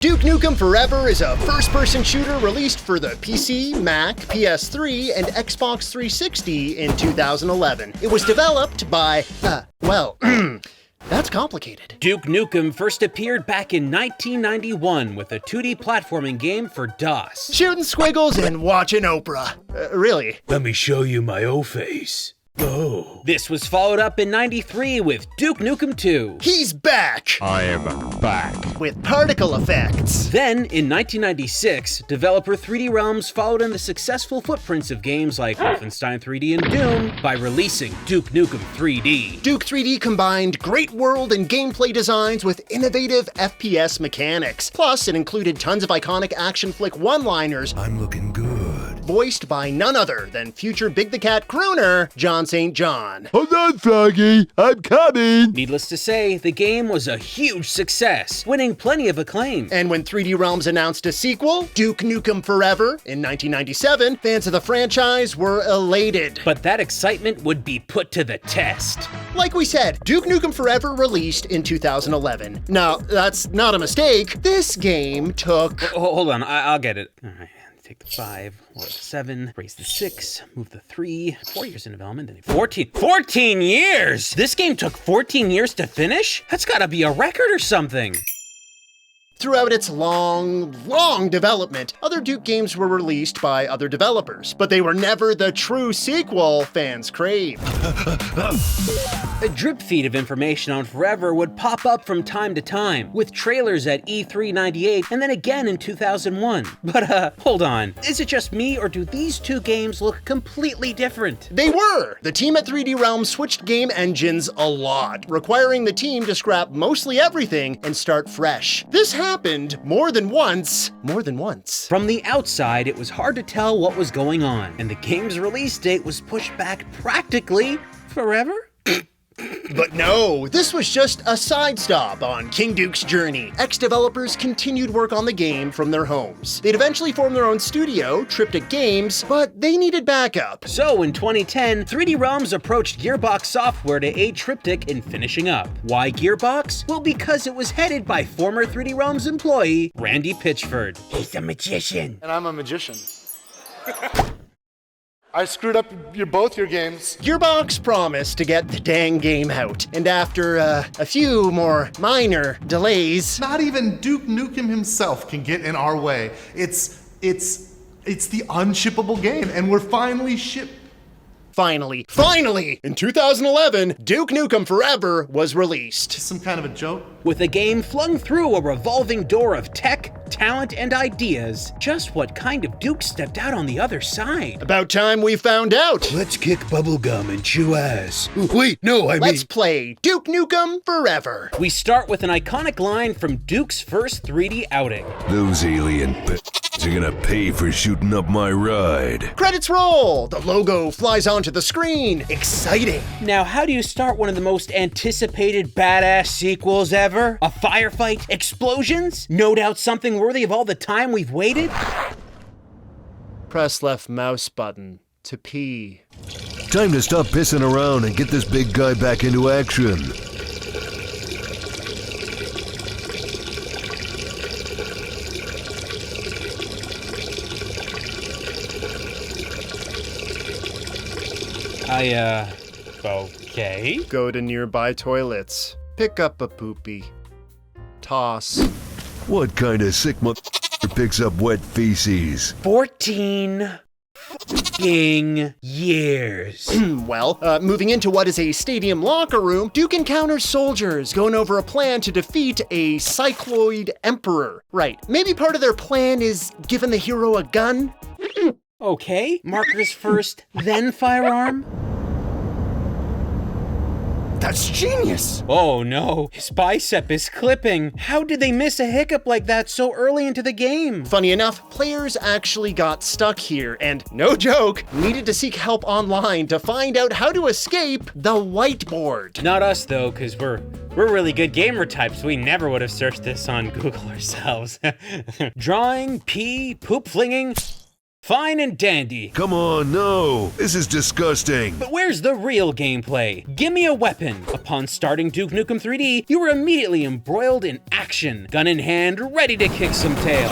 Duke Nukem Forever is a first-person shooter released for the PC, Mac, PS3, and Xbox 360 in 2011. It was developed by, that's complicated. Duke Nukem first appeared back in 1991 with a 2D platforming game for DOS. Shooting squiggles and watching Oprah. Really. Let me show you my O-face. Oh. This was followed up in 93 with Duke Nukem 2. He's back! I am back. With particle effects. Then, in 1996, developer 3D Realms followed in the successful footprints of games like Wolfenstein 3D and Doom by releasing Duke Nukem 3D. Duke 3D combined great world and gameplay designs with innovative FPS mechanics. Plus, it included tons of iconic action flick one-liners. I'm looking good. Voiced by none other than future Big the Cat crooner, John St. John. Hold on, Froggy. I'm coming. Needless to say, the game was a huge success, winning plenty of acclaim. And when 3D Realms announced a sequel, Duke Nukem Forever, in 1997, fans of the franchise were elated. But that excitement would be put to the test. Like we said, Duke Nukem Forever released in 2011. Now, that's not a mistake. This game took... Hold on, I'll get it. All right. Take the 5, or the 7, raise the 6, move the 3, 4 years in development, then 14. 14 years! This game took 14 years to finish? That's gotta be a record or something. Throughout its long development, other Duke games were released by other developers, but they were never the true sequel fans craved. A drip feed of information on Forever would pop up from time to time, with trailers at E3 98 and then again in 2001. But hold on, is it just me or do these two games look completely different? They were! The team at 3D Realms switched game engines a lot, requiring the team to scrap mostly everything and start fresh. This happened more than once. From the outside, it was hard to tell what was going on, and the game's release date was pushed back practically forever? But no, this was just a side stop on King Duke's journey. Ex-developers continued work on the game from their homes. They'd eventually form their own studio, Triptych Games, but they needed backup. So in 2010, 3D Realms approached Gearbox Software to aid Triptych in finishing up. Why Gearbox? Well, because it was headed by former 3D Realms employee, Randy Pitchford. He's a magician. And I'm a magician. I screwed up both your games. Gearbox promised to get the dang game out, and after a few more minor delays... Not even Duke Nukem himself can get in our way. It's the unshippable game, and we're finally shipped. Finally, in 2011, Duke Nukem Forever was released. Some kind of a joke? With a game flung through a revolving door of tech, talent, and ideas, just what kind of Duke stepped out on the other side? About time we found out. Let's kick bubblegum and chew ass. Wait, no, Let's play Duke Nukem Forever. We start with an iconic line from Duke's first 3D outing. Those alien are gonna pay for shooting up my ride. Credits roll. The logo flies onto the screen. Exciting. Now, how do you start one of the most anticipated badass sequels ever? A firefight? Explosions? No doubt something worthy of all the time we've waited? Press left mouse button to pee. Time to stop pissing around and get this big guy back into action. Okay. Go to nearby toilets. Pick up a poopy. Toss. What kind of sick picks up wet feces? 14 f***ing years. Moving into what is a stadium locker room, Duke encounters soldiers going over a plan to defeat a cycloid emperor. Right, maybe part of their plan is giving the hero a gun? Okay, markers first, then firearm? That's genius! Oh no, his bicep is clipping. How did they miss a hiccup like that so early into the game? Funny enough, players actually got stuck here and, no joke, needed to seek help online to find out how to escape the whiteboard. Not us though, because we're really good gamer types. We never would have searched this on Google ourselves. Drawing, pee, poop flinging. Fine and dandy. Come on, no. This is disgusting. But where's the real gameplay? Give me a weapon. Upon starting Duke Nukem 3D, you were immediately embroiled in action, gun in hand, ready to kick some tail.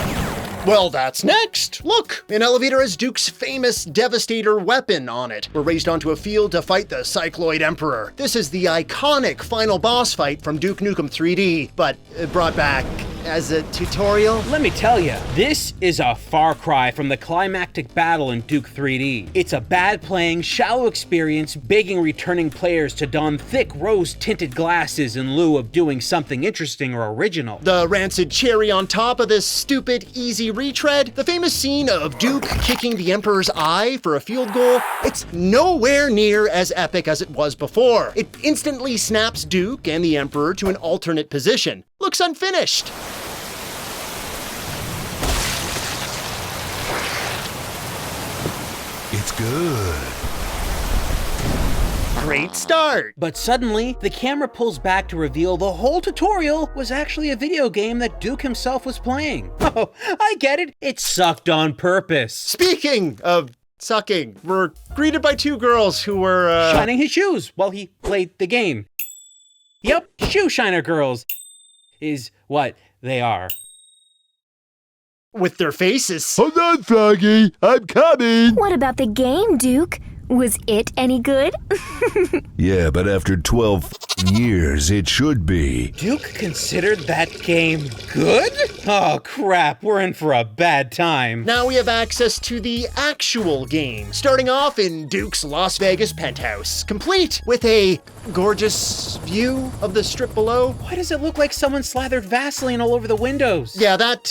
Well, that's next. Look, an elevator has Duke's famous Devastator weapon on it. We're raised onto a field to fight the Cycloid Emperor. This is the iconic final boss fight from Duke Nukem 3D, but brought back as a tutorial. Let me tell you, this is a far cry from the climactic battle in Duke 3D. It's a bad playing, shallow experience begging returning players to don thick rose-tinted glasses in lieu of doing something interesting or original. The rancid cherry on top of this stupid, easy retread, the famous scene of Duke kicking the Emperor's eye for a field goal, it's nowhere near as epic as it was before. It instantly snaps Duke and the Emperor to an alternate position. Looks unfinished. It's good. Great start. But suddenly, the camera pulls back to reveal the whole tutorial was actually a video game that Duke himself was playing. Oh, I get it. It sucked on purpose. Speaking of sucking, we're greeted by two girls who were, Shining his shoes while he played the game. Yep, shoe shiner girls is what they are. with their faces. Hold on, Froggy. I'm coming. What about the game, Duke? Was it any good? Yeah, but after 12 years, it should be. Duke considered that game good? Oh crap, we're in for a bad time. Now we have access to the actual game, starting off in Duke's Las Vegas penthouse, complete with a gorgeous view of the strip below. Why does it look like someone slathered Vaseline all over the windows? Yeah, that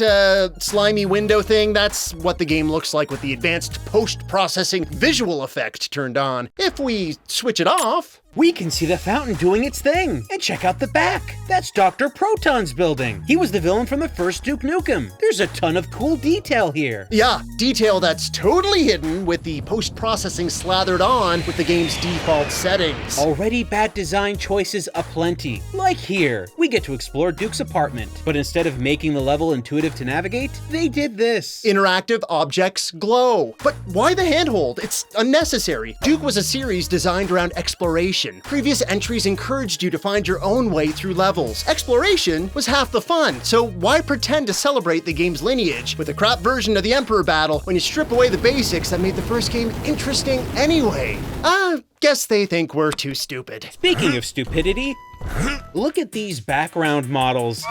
slimy window thing, that's what the game looks like with the advanced post-processing visual effect turned on. If we switch it off, we can see the fountain doing its thing. And check out the back. That's Dr. Proton's building. He was the villain from the first Duke Nukem. There's a ton of cool detail here. yeah, detail that's totally hidden with the post-processing slathered on with the game's default settings. Already bad design choices aplenty. Like here, we get to explore Duke's apartment, but instead of making the level intuitive to navigate, they did this. Interactive objects glow. But why the handhold? It's unnecessary. Duke was a series designed around exploration. Previous entries encouraged you to find your own way through levels. Exploration was half the fun, so why pretend to celebrate the game's lineage with a crap version of the Emperor battle when you strip away the basics that made the first game interesting anyway? Guess they think we're too stupid. Speaking of stupidity, look at these background models.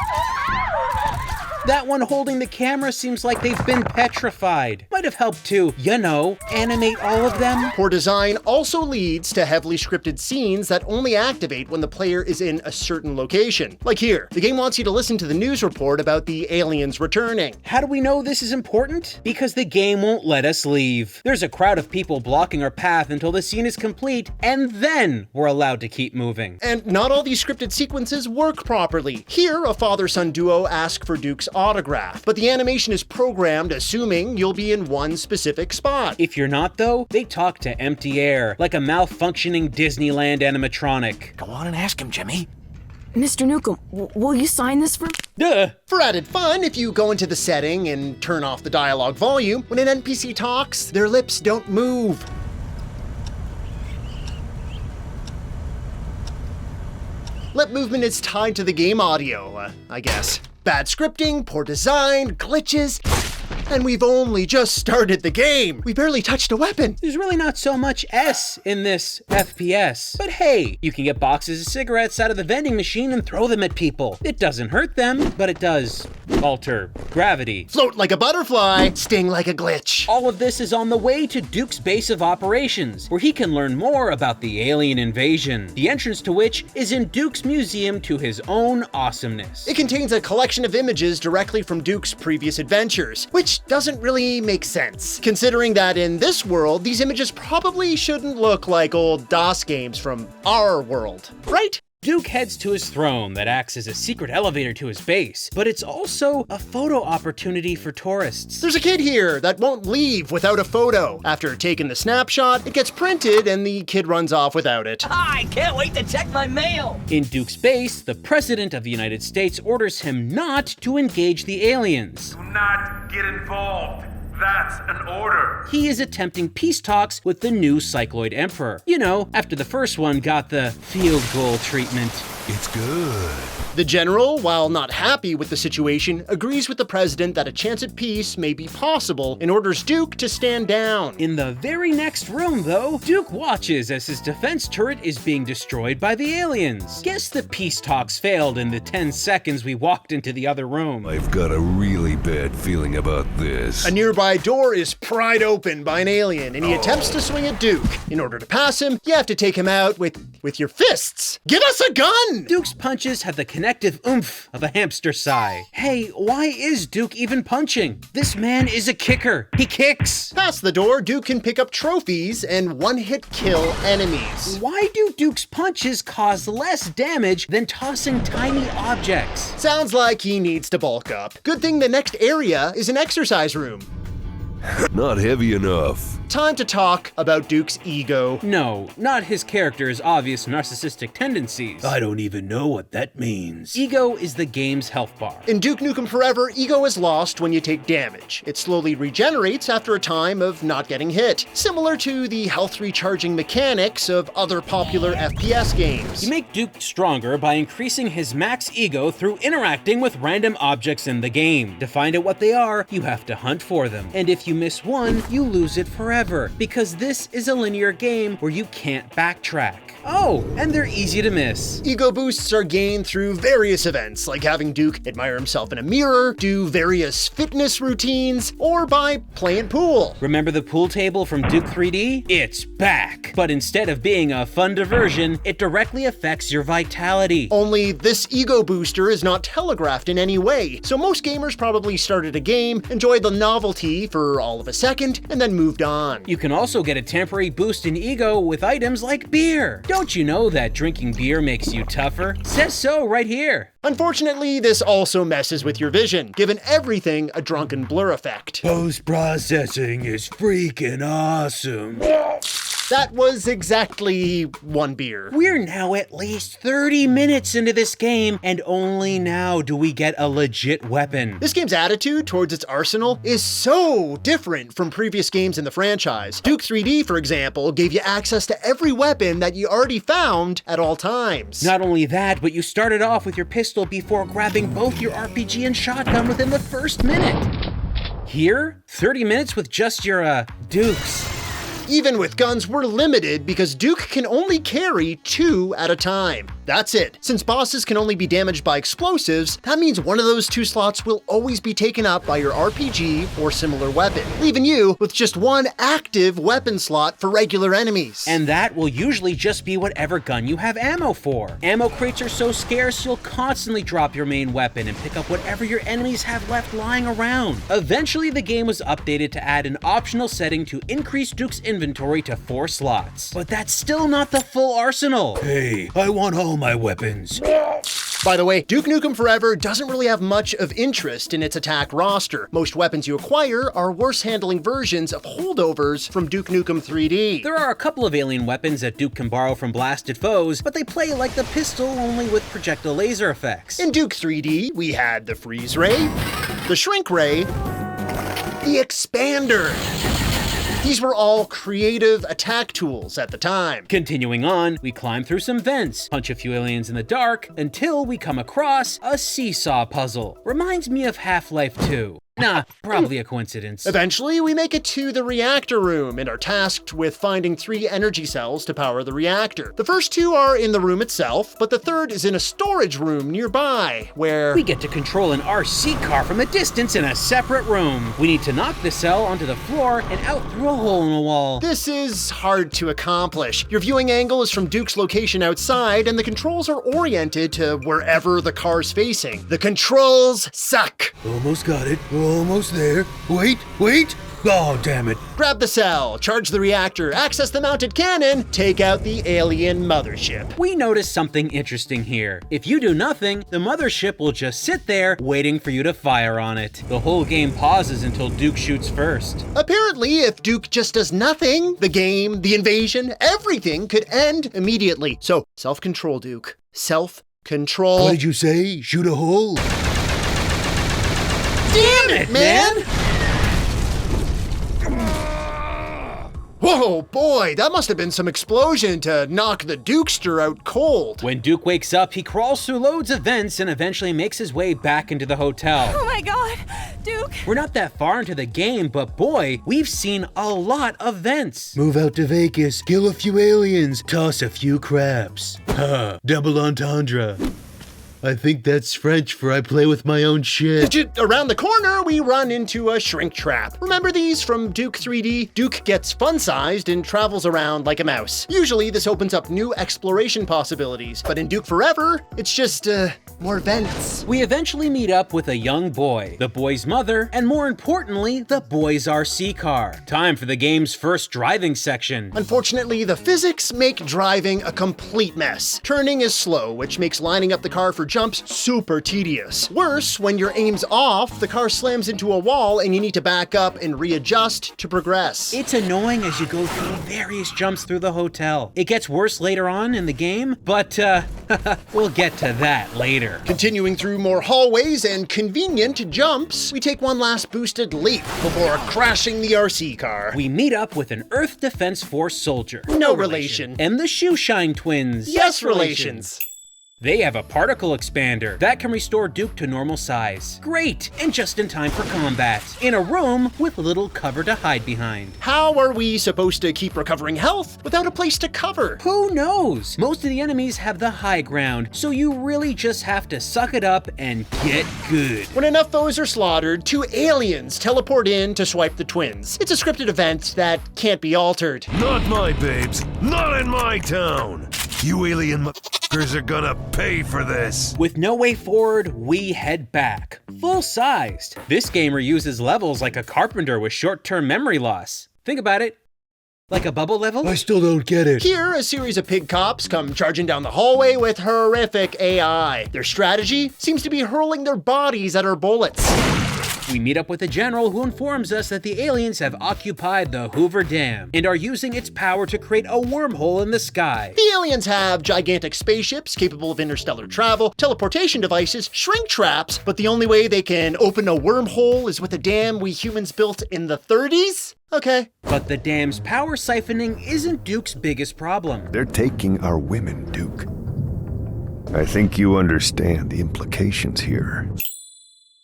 That one holding the camera seems like they've been petrified. Might have helped to, you know, animate all of them. Poor design also leads to heavily scripted scenes that only activate when the player is in a certain location. Like here, the game wants you to listen to the news report about the aliens returning. How do we know this is important? Because the game won't let us leave. There's a crowd of people blocking our path until the scene is complete, and then we're allowed to keep moving. And not all these scripted sequences work properly. Here, a father-son duo ask for Duke's autograph, but the animation is programmed assuming you'll be in one specific spot. If you're not though, they talk to empty air, like a malfunctioning Disneyland animatronic. Go on and ask him, Jimmy. Mr. Nukem, will you sign this for... Duh! For added fun, if you go into the setting and turn off the dialogue volume, when an NPC talks, their lips don't move. Lip movement is tied to the game audio, I guess. Bad scripting, poor design, glitches, and we've only just started the game. We barely touched a weapon. There's really not so much S in this FPS. But hey, you can get boxes of cigarettes out of the vending machine and throw them at people. It doesn't hurt them, but it does alter gravity. Float like a butterfly, sting like a glitch. All of this is on the way to Duke's base of operations, where he can learn more about the alien invasion, the entrance to which is in Duke's museum to his own awesomeness. It contains a collection of images directly from Duke's previous adventures, which doesn't really make sense, considering that in this world, these images probably shouldn't look like old DOS games from our world, right? Duke heads to his throne that acts as a secret elevator to his base, but it's also a photo opportunity for tourists. There's a kid here that won't leave without a photo. After taking the snapshot, it gets printed and the kid runs off without it. I can't wait to check my mail. In Duke's base, the President of the United States orders him not to engage the aliens. Do not get involved. That's an order. He is attempting peace talks with the new Cycloid Emperor. You know, after the first one got the field goal treatment. It's good. The general, while not happy with the situation, agrees with the president that a chance at peace may be possible and orders Duke to stand down. In the very next room, though, Duke watches as his defense turret is being destroyed by the aliens. Guess the peace talks failed in the 10 seconds we walked into the other room. I've got a really bad feeling about this. A nearby door is pried open by an alien, and he attempts to swing at Duke. In order to pass him, you have to take him out with your fists. Give us a gun! Duke's punches have the connective oomph of a hamster sigh. Hey, why is Duke even punching? This man is a kicker. He kicks. Past the door, Duke can pick up trophies and one-hit kill enemies. Why do Duke's punches cause less damage than tossing tiny objects? Sounds like he needs to bulk up. Good thing the next area is an exercise room. Not heavy enough. Time to talk about Duke's ego. No, not his character's obvious narcissistic tendencies. I don't even know what that means. Ego is the game's health bar. In Duke Nukem Forever, ego is lost when you take damage. It slowly regenerates after a time of not getting hit, similar to the health recharging mechanics of other popular FPS games. You make Duke stronger by increasing his max ego through interacting with random objects in the game. To find out what they are, you have to hunt for them. And if you miss one, you lose it forever, because this is a linear game where you can't backtrack. Oh, and they're easy to miss. Ego boosts are gained through various events, like having Duke admire himself in a mirror, do various fitness routines, or by playing pool. Remember the pool table from Duke 3D? It's back! But instead of being a fun diversion, it directly affects your vitality. Only this ego booster is not telegraphed in any way, so most gamers probably started a game, enjoyed the novelty for all of a second, and then moved on. You can also get a temporary boost in ego with items like beer. Don't you know that drinking beer makes you tougher? Says so right here. Unfortunately, this also messes with your vision, giving everything a drunken blur effect. Post-processing is freaking awesome. That was exactly one beer. We're now at least 30 minutes into this game, and only now do we get a legit weapon. This game's attitude towards its arsenal is so different from previous games in the franchise. Duke 3D, for example, gave you access to every weapon that you already found at all times. Not only that, but you started off with your pistol before grabbing both your RPG and shotgun within the first minute. Here, 30 minutes with just your, Dukes. Even with guns, we're limited because Duke can only carry 2 at a time. That's it. Since bosses can only be damaged by explosives, that means one of those 2 slots will always be taken up by your RPG or similar weapon, leaving you with just 1 active weapon slot for regular enemies. And that will usually just be whatever gun you have ammo for. Ammo crates are so scarce, you'll constantly drop your main weapon and pick up whatever your enemies have left lying around. Eventually, the game was updated to add an optional setting to increase Duke's inventory to 4 slots. But that's still not the full arsenal. Hey, I want all my weapons. By the way, Duke Nukem Forever doesn't really have much of interest in its attack roster. Most weapons you acquire are worse-handling versions of holdovers from Duke Nukem 3D. There are a couple of alien weapons that Duke can borrow from blasted foes, but they play like the pistol, only with projectile laser effects. In Duke 3D, we had the Freeze Ray, the Shrink Ray, the Expander. These were all creative attack tools at the time. Continuing on, we climb through some vents, punch a few aliens in the dark, until we come across a seesaw puzzle. Reminds me of Half-Life 2. Nah, probably a coincidence. Eventually, we make it to the reactor room and are tasked with finding 3 energy cells to power the reactor. The first 2 are in the room itself, but the third is in a storage room nearby, where we get to control an RC car from a distance in a separate room. We need to knock the cell onto the floor and out through a hole in the wall. This is hard to accomplish. Your viewing angle is from Duke's location outside, and the controls are oriented to wherever the car's facing. The controls suck. Almost got it. Almost there. Wait. Oh, damn it. Grab the cell, charge the reactor, access the mounted cannon, take out the alien mothership. We notice something interesting here. If you do nothing, the mothership will just sit there waiting for you to fire on it. The whole game pauses until Duke shoots first. Apparently, if Duke just does nothing, the game, the invasion, everything could end immediately. So, self-control, Duke. Self-control. What did you say? Shoot a hole? Damn it, man! Whoa, boy, that must have been some explosion to knock the Dukester out cold. When Duke wakes up, he crawls through loads of vents and eventually makes his way back into the hotel. Oh my god, Duke! We're not that far into the game, but boy, we've seen a lot of vents. Move out to Vegas, kill a few aliens, toss a few craps. Ha, double entendre. I think that's French for I play with my own shit. Around the corner, we run into a shrink trap. Remember these from Duke 3D? Duke gets fun-sized and travels around like a mouse. Usually, this opens up new exploration possibilities, but in Duke Forever, it's just, more vents. We eventually meet up with a young boy, the boy's mother, and more importantly, the boy's RC car. Time for the game's first driving section. Unfortunately, the physics make driving a complete mess. Turning is slow, which makes lining up the car for jumps super tedious. Worse, when your aim's off, the car slams into a wall and you need to back up and readjust to progress. It's annoying as you go through various jumps through the hotel. It gets worse later on in the game, but we'll get to that later. Continuing through more hallways and convenient jumps, we take one last boosted leap before crashing the RC car. We meet up with an Earth Defense Force soldier. No relation. And the Shoeshine twins. Yes, relations. They have a particle expander that can restore Duke to normal size. Great, and just in time for combat. In a room with little cover to hide behind. How are we supposed to keep recovering health without a place to cover? Who knows? Most of the enemies have the high ground, so you really just have to suck it up and get good. When enough foes are slaughtered, 2 aliens teleport in to swipe the twins. It's a scripted event that can't be altered. Not my babes. Not in my town. You alien motherfuckers are gonna pay for this. With no way forward, we head back. Full-sized. This game reuses levels like a carpenter with short-term memory loss. Think about it. Like a bubble level? I still don't get it. Here, a series of pig cops come charging down the hallway with horrific AI. Their strategy seems to be hurling their bodies at our bullets. We meet up with a general who informs us that the aliens have occupied the Hoover Dam and are using its power to create a wormhole in the sky. The aliens have gigantic spaceships capable of interstellar travel, teleportation devices, shrink traps, but the only way they can open a wormhole is with a dam we humans built in the 30s? Okay. But the dam's power siphoning isn't Duke's biggest problem. They're taking our women, Duke. I think you understand the implications here.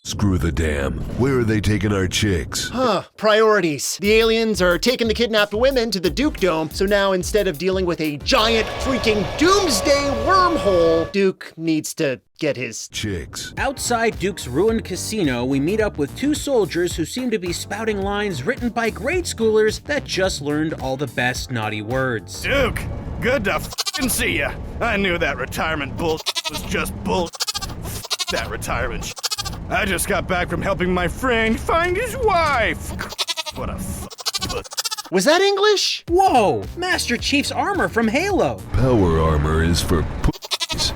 Screw the dam. Where are they taking our chicks? Priorities. The aliens are taking the kidnapped women to the Duke Dome, so now instead of dealing with a giant freaking doomsday wormhole, Duke needs to get his chicks. Outside Duke's ruined casino, we meet up with 2 soldiers who seem to be spouting lines written by grade schoolers that just learned all the best naughty words. Duke, good to f***ing see ya. I knew that retirement bull was just bull. That retirement sh**. I just got back from helping my friend find his wife. What a Was that English? Whoa! Master Chief's armor from Halo. Power armor is for p***s.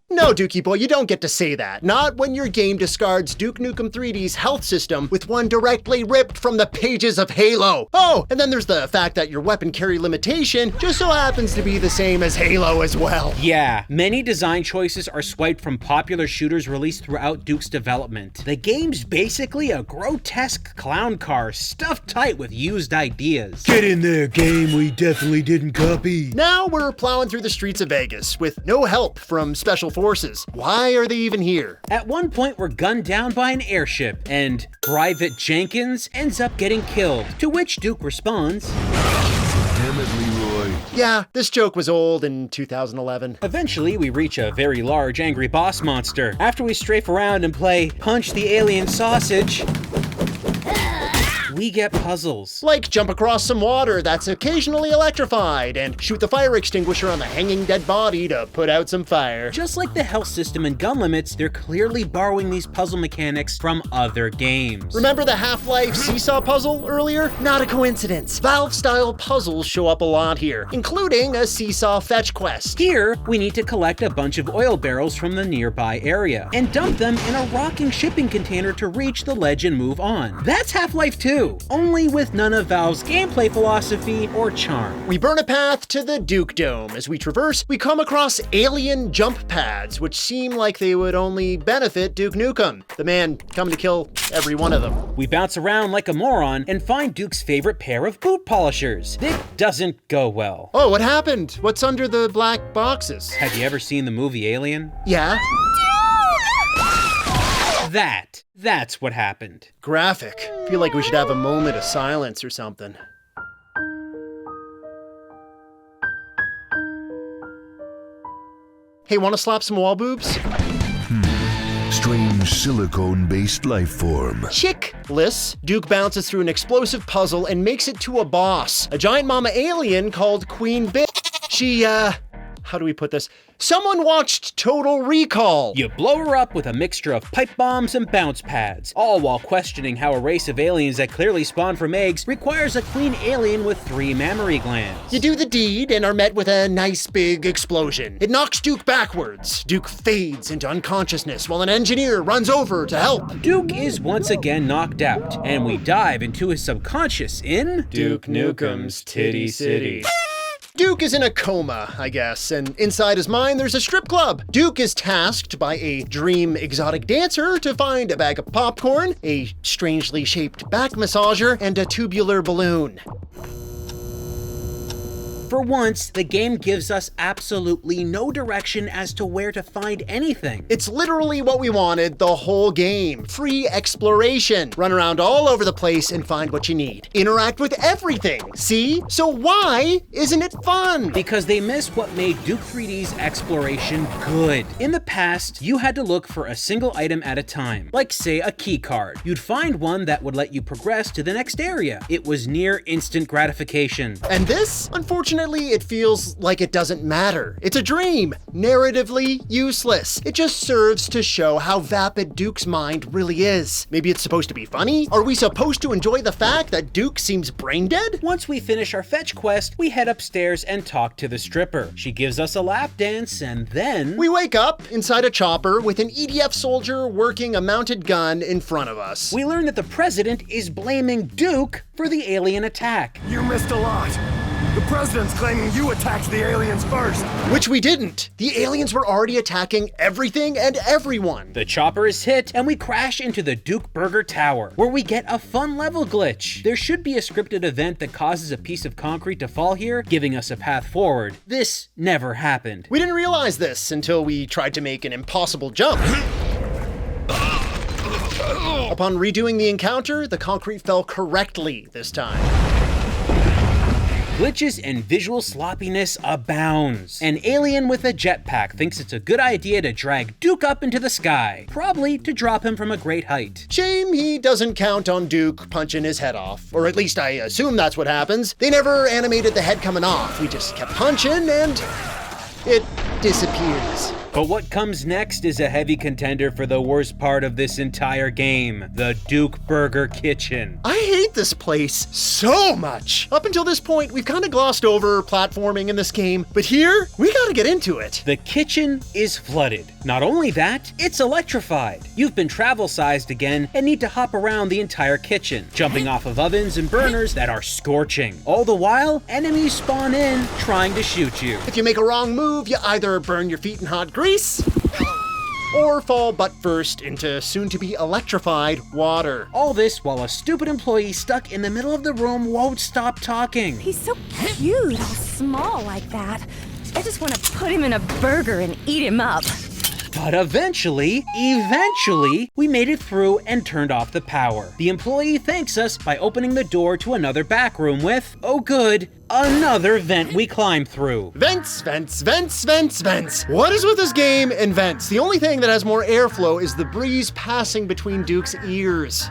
No, Dukey boy, you don't get to say that. Not when your game discards Duke Nukem 3D's health system with one directly ripped from the pages of Halo. Oh, and then there's the fact that your weapon carry limitation just so happens to be the same as Halo as well. Yeah, many design choices are swiped from popular shooters released throughout Duke's development. The game's basically a grotesque clown car stuffed tight with used ideas. Get in there, game we definitely didn't copy. Now we're plowing through the streets of Vegas with no help from special forces. Why are they even here? At one point, we're gunned down by an airship, and Private Jenkins ends up getting killed, to which Duke responds, Damn it, Leroy. Yeah, this joke was old in 2011. Eventually, we reach a very large, angry boss monster. After we strafe around and play Punch the Alien Sausage, we get puzzles. Like jump across some water that's occasionally electrified and shoot the fire extinguisher on the hanging dead body to put out some fire. Just like the health system and gun limits, they're clearly borrowing these puzzle mechanics from other games. Remember the Half-Life seesaw puzzle earlier? Not a coincidence. Valve-style puzzles show up a lot here, including a seesaw fetch quest. Here, we need to collect a bunch of oil barrels from the nearby area and dump them in a rocking shipping container to reach the ledge and move on. That's Half-Life 2. 2, only with none of Valve's gameplay philosophy or charm. We burn a path to the Duke Dome. As we traverse, we come across alien jump pads, which seem like they would only benefit Duke Nukem, the man coming to kill every one of them. We bounce around like a moron and find Duke's favorite pair of boot polishers. It doesn't go well. Oh, what happened? What's under the black boxes? Have you ever seen the movie Alien? Yeah? That's what happened. Graphic. Feel like we should have a moment of silence or something. Hey, wanna slap some wall boobs? Strange silicone-based life form. Chickless, Duke bounces through an explosive puzzle and makes it to a boss, a giant mama alien called Queen Bitch. She, how do we put this? Someone watched Total Recall. You blow her up with a mixture of pipe bombs and bounce pads, all while questioning how a race of aliens that clearly spawned from eggs requires a clean alien with 3 mammary glands. You do the deed and are met with a nice big explosion. It knocks Duke backwards. Duke fades into unconsciousness while an engineer runs over to help. Duke is once again knocked out, and we dive into his subconscious in Duke Nukem's Titty City. Duke is in a coma, I guess, and inside his mind there's a strip club. Duke is tasked by a dream exotic dancer to find a bag of popcorn, a strangely shaped back massager, and a tubular balloon. For once, the game gives us absolutely no direction as to where to find anything. It's literally what we wanted the whole game. Free exploration. Run around all over the place and find what you need. Interact with everything. See? So why isn't it fun? Because they missed what made Duke 3D's exploration good. In the past, you had to look for a single item at a time, like say a key card. You'd find one that would let you progress to the next area. It was near instant gratification. And this, unfortunately, it feels like it doesn't matter. It's a dream, narratively useless. It just serves to show how vapid Duke's mind really is. Maybe it's supposed to be funny? Are we supposed to enjoy the fact that Duke seems brain dead? Once we finish our fetch quest, we head upstairs and talk to the stripper. She gives us a lap dance, and then we wake up inside a chopper with an EDF soldier working a mounted gun in front of us. We learn that the president is blaming Duke for the alien attack. You missed a lot. The president's claiming you attacked the aliens first. Which we didn't. The aliens were already attacking everything and everyone. The chopper is hit and we crash into the Duke Burger Tower, where we get a fun level glitch. There should be a scripted event that causes a piece of concrete to fall here, giving us a path forward. This never happened. We didn't realize this until we tried to make an impossible jump. Upon redoing the encounter, the concrete fell correctly this time. Glitches and visual sloppiness abounds. An alien with a jetpack thinks it's a good idea to drag Duke up into the sky, probably to drop him from a great height. Shame he doesn't count on Duke punching his head off. Or at least I assume that's what happens. They never animated the head coming off. We just kept punching and it disappears. But what comes next is a heavy contender for the worst part of this entire game, the Duke Burger Kitchen. I hate this place so much. Up until this point, we've kind of glossed over platforming in this game, but here, we gotta get into it. The kitchen is flooded. Not only that, it's electrified. You've been travel-sized again and need to hop around the entire kitchen, jumping off of ovens and burners that are scorching. All the while, enemies spawn in, trying to shoot you. If you make a wrong move, you either burn your feet in hot grease, or fall butt first into soon-to-be electrified water. All this while a stupid employee stuck in the middle of the room won't stop talking. He's so cute, all small like that. I just want to put him in a burger and eat him up. But eventually, we made it through and turned off the power. The employee thanks us by opening the door to another back room with, oh good, another vent we climbed through. Vents, vents, vents, vents, vents. What is with this game and vents? The only thing that has more airflow is the breeze passing between Duke's ears.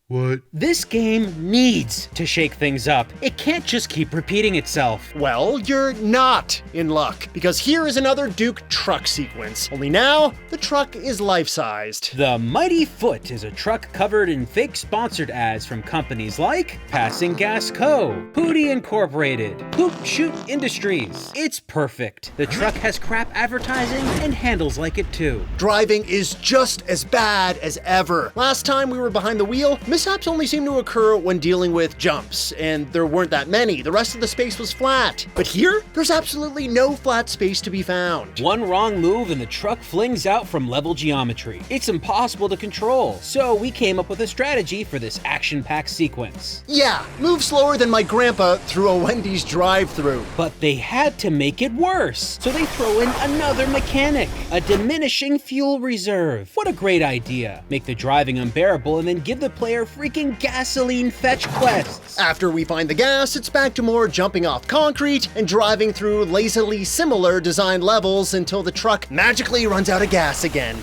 What? This game needs to shake things up. It can't just keep repeating itself. Well, you're not in luck, because here is another Duke truck sequence. Only now, the truck is life-sized. The Mighty Foot is a truck covered in fake sponsored ads from companies like Passing Gas Co., Pootie Incorporated, Poop Shoot Industries. It's perfect. The truck has crap advertising and handles like it too. Driving is just as bad as ever. Last time we were behind the wheel, Mr. mishaps only seem to occur when dealing with jumps, and there weren't that many. The rest of the space was flat. But here, there's absolutely no flat space to be found. One wrong move and the truck flings out from level geometry. It's impossible to control, so we came up with a strategy for this action-packed sequence. Yeah, move slower than my grandpa through a Wendy's drive-thru. But they had to make it worse, so they throw in another mechanic, a diminishing fuel reserve. What a great idea. Make the driving unbearable and then give the player freaking gasoline fetch quests. After we find the gas, it's back to more jumping off concrete and driving through lazily similar design levels until the truck magically runs out of gas again.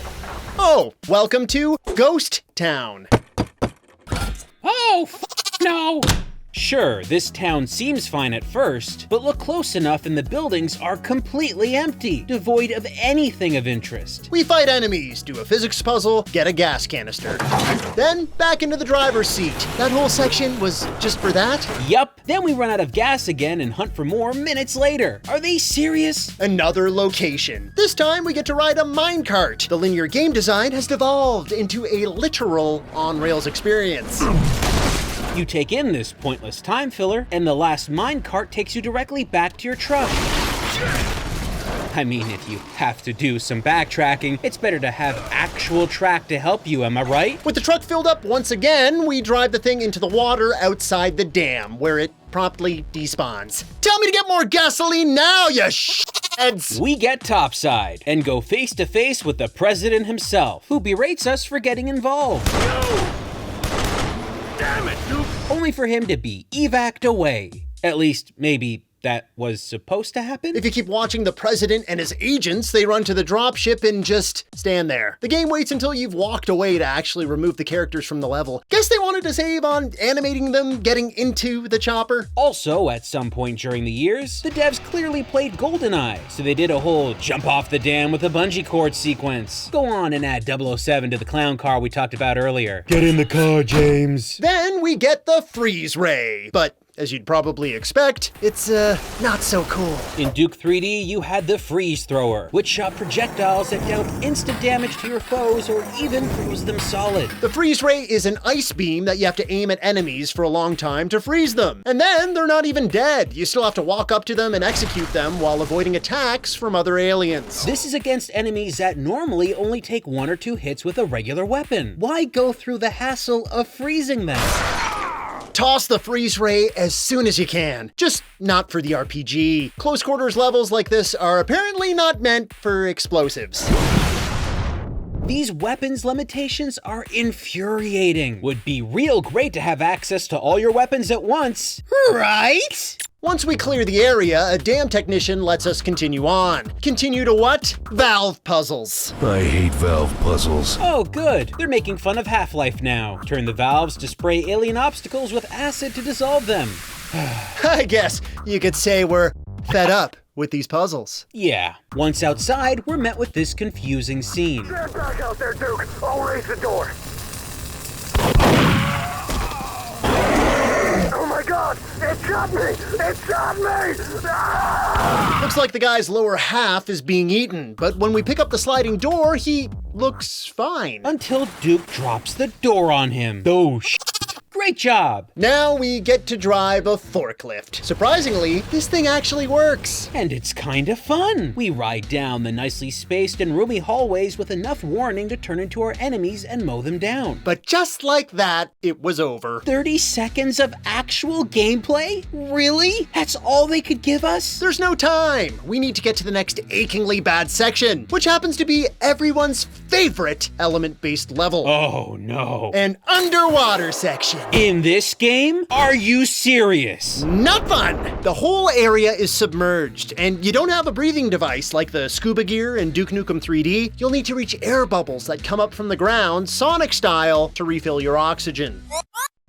Oh, welcome to Ghost Town. Oh, no! Sure, this town seems fine at first, but look close enough and the buildings are completely empty, devoid of anything of interest. We fight enemies, do a physics puzzle, get a gas canister. Then back into the driver's seat. That whole section was just for that? Yup, then we run out of gas again and hunt for more minutes later. Are they serious? Another location. This time we get to ride a minecart. The linear game design has devolved into a literal on-rails experience. You take in this pointless time filler, and the last minecart takes you directly back to your truck. I mean, if you have to do some backtracking, it's better to have actual track to help you, am I right? With the truck filled up once again, we drive the thing into the water outside the dam, where it promptly despawns. Tell me to get more gasoline now, you shitheads! We get topside and go face to face with the president himself, who berates us for getting involved. Damn it, Duke! Only for him to be evac'd away. At least, maybe that was supposed to happen? If you keep watching the president and his agents, they run to the dropship and just stand there. The game waits until you've walked away to actually remove the characters from the level. Guess they wanted to save on animating them getting into the chopper. Also, at some point during the years, the devs clearly played GoldenEye, so they did a whole jump off the dam with a bungee cord sequence. Go on and add 007 to the clown car we talked about earlier. Get in the car, James. Then we get the freeze ray, but as you'd probably expect, it's not so cool. In Duke 3D, you had the freeze thrower, which shot projectiles that dealt instant damage to your foes or even froze them solid. The freeze ray is an ice beam that you have to aim at enemies for a long time to freeze them. And then they're not even dead. You still have to walk up to them and execute them while avoiding attacks from other aliens. This is against enemies that normally only take 1 or 2 hits with a regular weapon. Why go through the hassle of freezing them? Toss the freeze ray as soon as you can. Just not for the RPG. Close quarters levels like this are apparently not meant for explosives. These weapons limitations are infuriating. Would be real great to have access to all your weapons at once, right? Once we clear the area, a dam technician lets us continue on. Continue to what? Valve puzzles. I hate valve puzzles. Oh, good. They're making fun of Half-Life now. Turn the valves to spray alien obstacles with acid to dissolve them. I guess you could say we're fed up with these puzzles. Yeah. Once outside, we're met with this confusing scene. Get back out there, Duke! I'll raise the door! Oh my god! It shot me! It shot me! Ah! Looks like the guy's lower half is being eaten, but when we pick up the sliding door, he looks fine. Until Duke drops the door on him. Oh, great job! Now we get to drive a forklift. Surprisingly, this thing actually works. And it's kinda fun. We ride down the nicely spaced and roomy hallways with enough warning to turn into our enemies and mow them down. But just like that, it was over. 30 seconds of actual gameplay? Really? That's all they could give us? There's no time. We need to get to the next achingly bad section, which happens to be everyone's favorite element-based level. Oh no. An underwater section. In this game? Are you serious? Not fun! The whole area is submerged, and you don't have a breathing device like the scuba gear in Duke Nukem 3D. You'll need to reach air bubbles that come up from the ground, Sonic style, to refill your oxygen.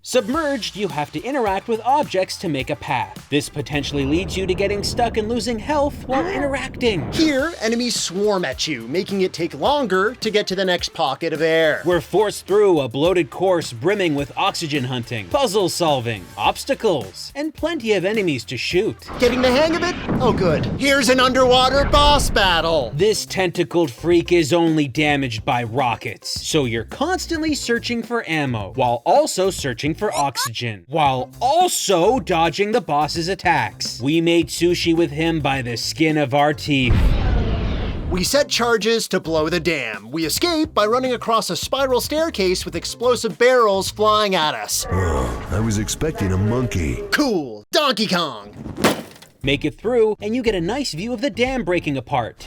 Submerged, you have to interact with objects to make a path. This potentially leads you to getting stuck and losing health while interacting. Here, enemies swarm at you, making it take longer to get to the next pocket of air. We're forced through a bloated course brimming with oxygen hunting, puzzle solving, obstacles, and plenty of enemies to shoot. Getting the hang of it? Oh good. Here's an underwater boss battle. This tentacled freak is only damaged by rockets, so you're constantly searching for ammo, while also searching for oxygen, while also dodging the boss's attacks. We made sushi with him by the skin of our teeth. We set charges to blow the dam. We escape by running across a spiral staircase with explosive barrels flying at us. Oh, I was expecting a monkey. Cool. Donkey Kong. Make it through, and you get a nice view of the dam breaking apart.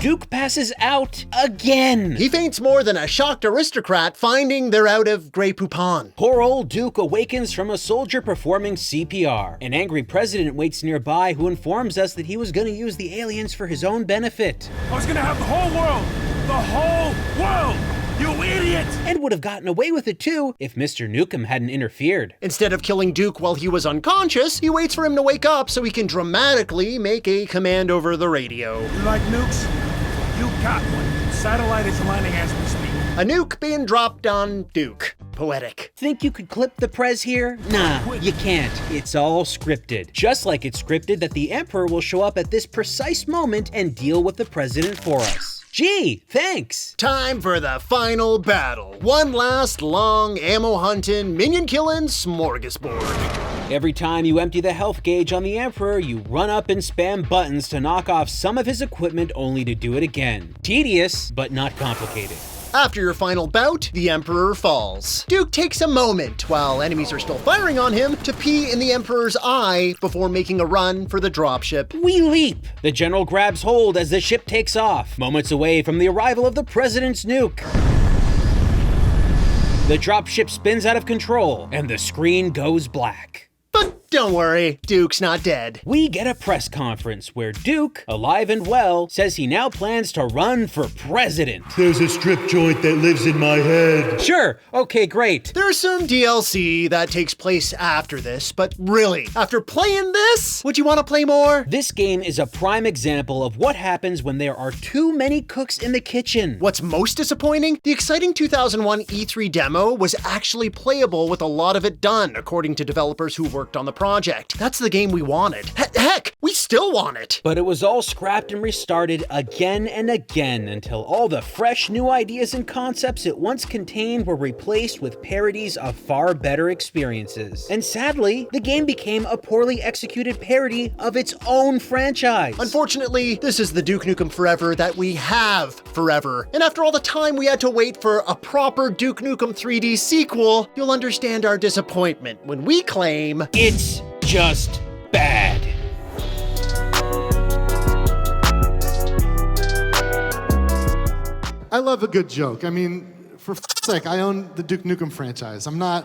Duke passes out again. He faints more than a shocked aristocrat finding they're out of Grey Poupon. Poor old Duke awakens from a soldier performing CPR. An angry president waits nearby who informs us that he was gonna use the aliens for his own benefit. I was gonna have the whole world, you idiot! And would have gotten away with it too if Mr. Nukem hadn't interfered. Instead of killing Duke while he was unconscious, he waits for him to wake up so he can dramatically make a command over the radio. You like nukes? You got one. Satellite is landing as we speak. A nuke being dropped on Duke. Poetic. Think you could clip the prez here? Nah, you can't. It's all scripted. Just like it's scripted that the Emperor will show up at this precise moment and deal with the president for us. Gee, thanks! Time for the final battle. One last long ammo hunting, minion killing smorgasbord. Every time you empty the health gauge on the Emperor, you run up and spam buttons to knock off some of his equipment only to do it again. Tedious, but not complicated. After your final bout, the Emperor falls. Duke takes a moment, while enemies are still firing on him, to pee in the Emperor's eye before making a run for the dropship. We leap! The general grabs hold as the ship takes off, moments away from the arrival of the president's nuke. The dropship spins out of control, and the screen goes black. But don't worry, Duke's not dead. We get a press conference where Duke, alive and well, says he now plans to run for president. There's a strip joint that lives in my head. Sure, okay, great. There's some DLC that takes place after this, but really, after playing this, would you want to play more? This game is a prime example of what happens when there are too many cooks in the kitchen. What's most disappointing? The exciting 2001 E3 demo was actually playable with a lot of it done, according to developers who worked on the project. That's the game we wanted. Heck, we still want it. But it was all scrapped and restarted again and again until all the fresh new ideas and concepts it once contained were replaced with parodies of far better experiences. And sadly, the game became a poorly executed parody of its own franchise. Unfortunately, this is the Duke Nukem Forever that we have forever. And after all the time we had to wait for a proper Duke Nukem 3D sequel, you'll understand our disappointment when we claim it's just bad. I love a good joke. I mean, for f***'s sake, I own the Duke Nukem franchise. I'm not...